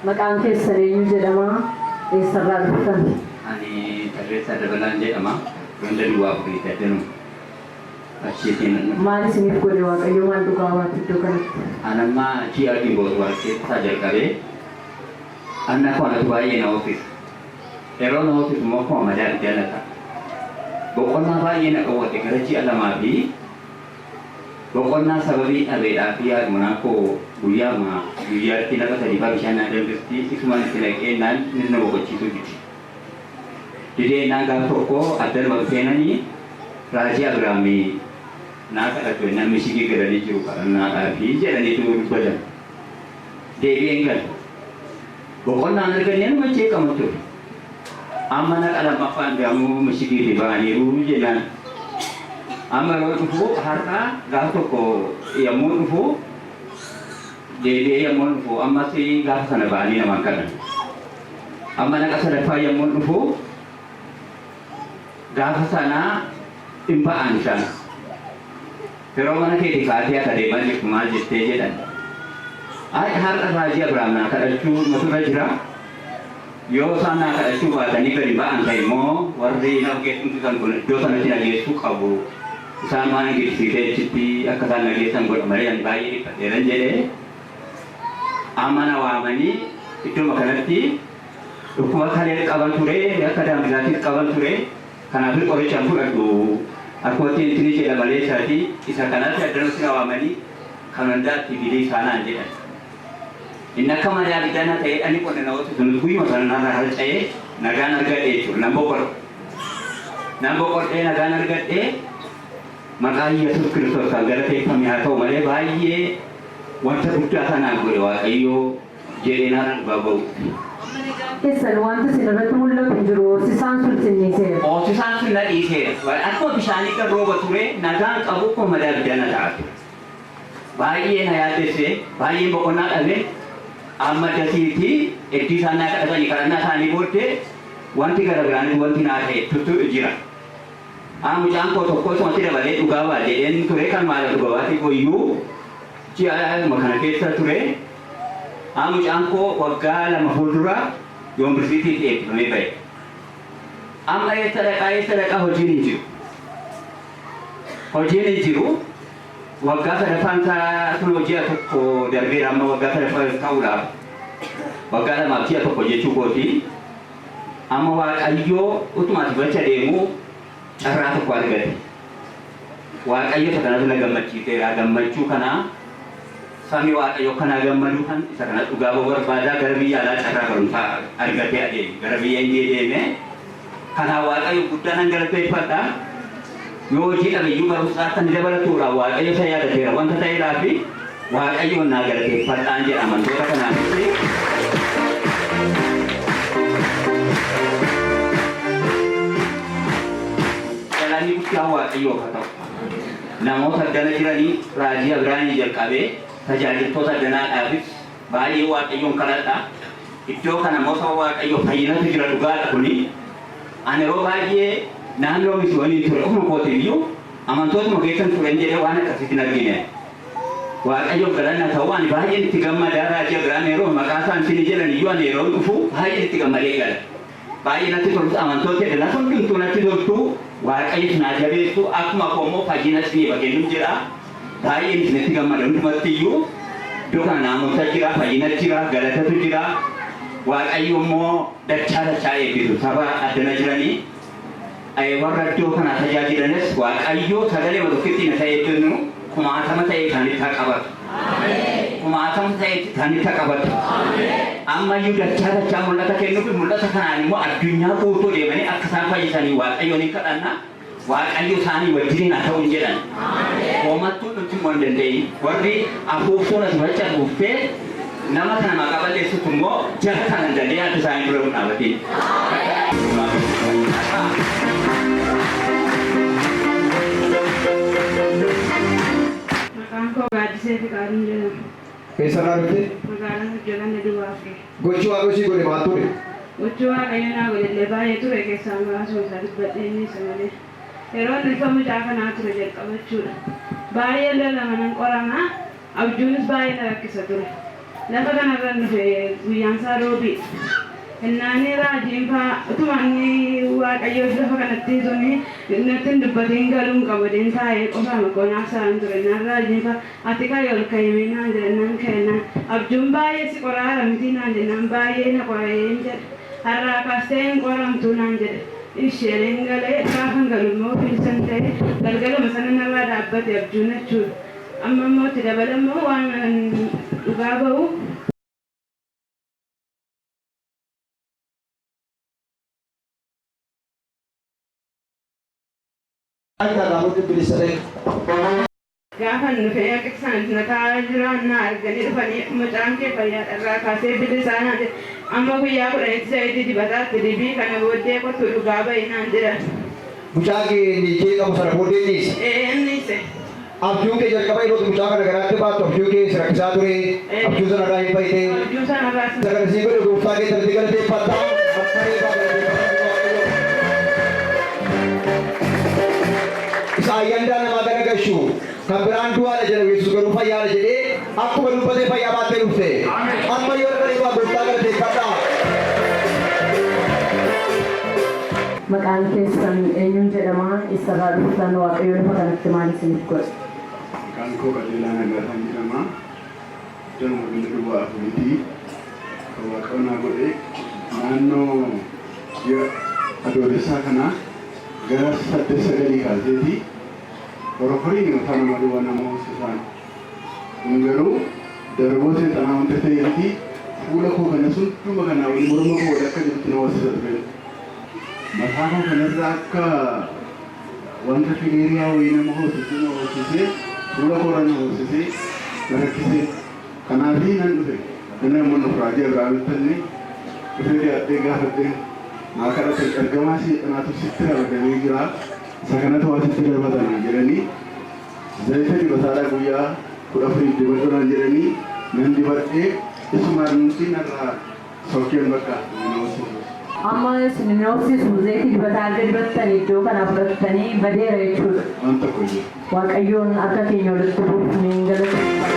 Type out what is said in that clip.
Maqaan keessan eenyu jedhama? Eessarraa dhuftan? Ani Tarreessaa Dabalaan jedhama. Ganda Duwwaa Furii Taddanu. Achiitiin maal isiniif godhe Waaqayyo maal dhugaa waati iddoo kanatti? anamma ji'a Gimboot keessaa jalqabee anna koonatu baay'ee na oofisa. Yeroo na oofisu immoo akkuma madaan jaalata. Boqonnaa baay'ee na dhowwate gara ji'a lamaa fi boqonnaa sababii dhabeedhaa fi haadhumanaa koo guyyaatti lafa sadii fi bishaan dandeestii isumaan itti laqeennaan inni na boqochiisuu jiti. Dideennaan gaafa tokko addarba seenanii raajii Abiraamii naa kadhatu namni shigii galanii jiru kadhannaadhaa fi jedhaniitu dubbatan. Deebi'een gala. Boqonnaan argannee nama jeeqama ture. Amma na qalamaffaan gaamuu mishigii ba'aniiru jennaan. Amma yeroo dhufu har'a gaafa tokko yommuu dhufu deebi'ee yommuu dhufu ammas gaafa sana ba'anii namaan kadhan. Amma naqa sadaffaa yommuu dhufu gaafa sanaa hin ba'an isaan. Yeroo mana keetii kaatee akka deeman jirtu maal jettee jedhan. Har'a raajii Abiraam naa kadhachuu maturra jira. Yoo isaan naa kadhachuu baatanii gadi ba'an ta'e immoo warri nageessuun kun iddoo sanatti nageessuu qabu. Isaan waan gidsiisee achitti akka isaan nageessan godha malee ani baay'ee dhiphateeran jedhee amma na waamanii iddoo kanatti dhukkuba kalee qaban ture akka daambisaatiis qaban ture kanaaf qorichaan fudhadhu akkootti intini jedha malee isaati isa kanatti addanatti na waamanii kan hundaatti bilii isaanaan jedhan. Inni akka malee abidana ta'ee dhani qonna na oolu sun guyyuma sana narraa harca'ee nagaan argadhee jechuudha nan boqodhe. Nan boqodhee nagaan argadhee maqaa Yesuus Kiristoos kan galateeffame haa ta'u malee baay'ee wanta guddaa sanaan godhe Waaqayyoo jedhee naan baaba'u. Keessan wanta isin irratti mul'atu jiru hoosisaan sun sinniiseera. Hoosisaan sun na dhiiseera. Akkuma bishaanii kan rooba ture nagaan qabu akkuma madaa abidana ta'a. Baay'ee na yaaddessee baay'ee boqonnaa dhabe amma dasiitii iddii isaan naa kadhatanii kadhannaa isaanii booddee wanti gara biraan wanti naa ta'e tuttu jira. Mucaan koo tokko isumatti dabalee dhugaa ba'a jedheen ture kan maala dhugaa baate goyyuu ji'a kana keessa ture. Mucaan koo waggaa 2 fuuldura yuunivarsiitiitti eebbifamee ba'e. Amma eessa dhaqaa hojiin hin jiru. Hojiin hin jiru. Waggaa sadaffaan isaa kun hojii tokko darbeera amma waggaa sadaffaa ta'uudhaaf. Waggaa 2 ji'a tokko jechuu kooti. Amma Waaqayyoo utuma ati bacha deemu carraa tokko argate. Waaqayyo isa kanatu na gammachiiseera. Gammachuu kanaa Sami Waaqayyo kana gammadu kan isa kana dhugaa barbaadaa gara biyya alaa carraa barumsaa argatee adeeme. Gara biyya Indiyee deeme. Kana Waaqayyo guddaa nan galateeffadha. Yoo hojii dhabeeyyuu barumsaa kan dabalatuudha Waaqayyo isa yaadateera wanta ta'eedhaa fi Waaqayyoon naa galateeffadhaan jedha amantoota kanaafis. Jalanni guddaa Waaqayyoo haa ta'u. Namoota addana jiranii raajii Abiraamii jalqabee tajaajiltoota addanaadhaafis baay'ee Waaqayyoon kadhadha. Iddoo kana moosa Waaqayyo fayyinatu jira dhugaadha kuni. Ani yeroo baay'ee naannoo miti waliin ture ofuma kootiin iyyuu amantootuma keessan turan jedhee waan akkasitti argine. Waaqayyo galanna ta'uu ani baay'een itti gammadaa raajii Abiraamii yeroo maqaa isaan isin jedhan iyyuu ani yeroo dhufu baay'een itti gammadee gala. Baay'ee natti toltu amantoota edana hundumtuu natti toltu Waaqayyo isin jabeessu akkuma koommoo fayyina isin bagennu jedha. Baay'een isin itti gammada hundumatti iyyuu iddoo kana naamota jira fayyina jira galatatu jira. Waaqayyo immoo dachaa eebbisu saba addana jiranii. Warra iddoo kana tajaajilanis Waaqayyo sagalee tokkotti na ta'e eebbinu kumaatama ta'e kan itti qabatu. Kumaatama ta'e kan itti qabatu. Amma iyyuu dachaa mul'ata kennuuf mul'ata kanaan immoo addunyaa guutuu deemanii akka isaan fayyisanii Waaqayyoon hin kadhanna. Waaqayyo isaanii wajjin haa ta'u jedhan. Hoomattuu nuti immoo hin dandeenye. Warri afuufsuun as macha buuffee nama sana maqaa balleessitu immoo jara kana dandee adda isaanii dura dhaabatiin. Maqaan koo Gaaddisee Fiqaaduu jedhama. Keessarraa dhufte? Magaalaan hojjetan Duwwaafi. Gochi Waaqayyoo godhe maal ture? Gochi Waaqayyoo naa godhellee baay'ee ture keessaa muraasuma isaa dubbadhee inni isa malee. Yeroo ilfa mucaa kanaa ture jalqabachuudha. Baay'ee lolama nan qoramaa abjuunis baay'ee na rakkisa ture. Lafa kanarra dhufe guyyaan isaa roobii. Innaanii raajiin fa'aa utuma inni Waaqayyoo lafa kanatti tuni natti hin dubbatiin galuun qabadeen taa'ee qofaa makoonaa isaan ture. Naan raajiin fa'aa ati kan ol ka'imee naan jedhannaan ka'ennaan abjuun baay'ee si qoraara miti naan jennaan baay'ee na qoreen jedhe. Har'aa kaastee hin qoramtu naan jedhe. Isheen galee gaafan galummoo bilisan ta'e galgalama sana narraa dhaabbate abjuun jechuudha. Amma immoo itti dabalammoo waan dhugaa bahu. Gaafan dhufee akkasaan nataa jiraan na arganii dhufanii mucaan kee fayyaa irraa kaasee bilisaa naan jedhe. Amma guyyaa 10 zayitii dibataatti dibii kana booddee kottu dhugaa bahi naan jedhan. Mucaa kee niitee qabu sana booddee niise? Niise. Abjuun kee jalqaba yeroo mucaa kana garaatti baattu abjuu kee si rakkisaa ture. Abjuu sanarraa hin fayyite. Abjuu sanarraa hin fayyite. Saganasii godhe gooftaa kee sanatti galateeffadhaa. Bakkaree baafachuu isa ayyaandaa namaa garagashu kan biraan du'aadha jedha Yesuus garuu fayyaadha jedhee akkuma dubbatee fayyaa baattee dhufte. Amma yoo dhaqanii waa gooftaa galateeffadhaa. Maqaan keessan eenyuun jedhama? Eessarraa dhuftan? Waaqayyo lafa kanatti maal isiniif godhe? Maqaan koo Qajeelaa Nagaasaa jedhama. Jedhama biyya duwwaa afuriitii kan Waaqayyo naa godhe naannoo ji'a adoolessaa kanaa gara 8-9 kaaseeti horohoriin mataa nama duwwaa nama hoosisaan. Kun garuu darboota xanaa wanta ta'eefi fuula koo kana hunduma kanaa wal morma koo wal akka jirutti na hoosisa ture. Mataa koo kanarraa akka wanta fileeriyaa wayii nama hoosisee na hoosisee fuula koo na hoosisee na rakkisee. Kanaafii nan dhufe inni immoo nuuf raajii Abrahaamitti dhufee dhiyaatee gaafadhee maa kadhate ergamaa seexanaatu sitti ramadamee jira isa kanatu waa sitti darbatana jedhanii zayita dibataadhaa guyyaa 14 dibadhonaan jedhanii nan dibadhee isumaan nuti narraa sookeen bakka na hoosisuu. Amma isin hoosisu zayitii dibataa erga dibattanii iddoo kana fudhattanii badeera jechuudha. Waan tokko jiru. Waaqayyoon akka keenya walitti buufnee galateeffadha.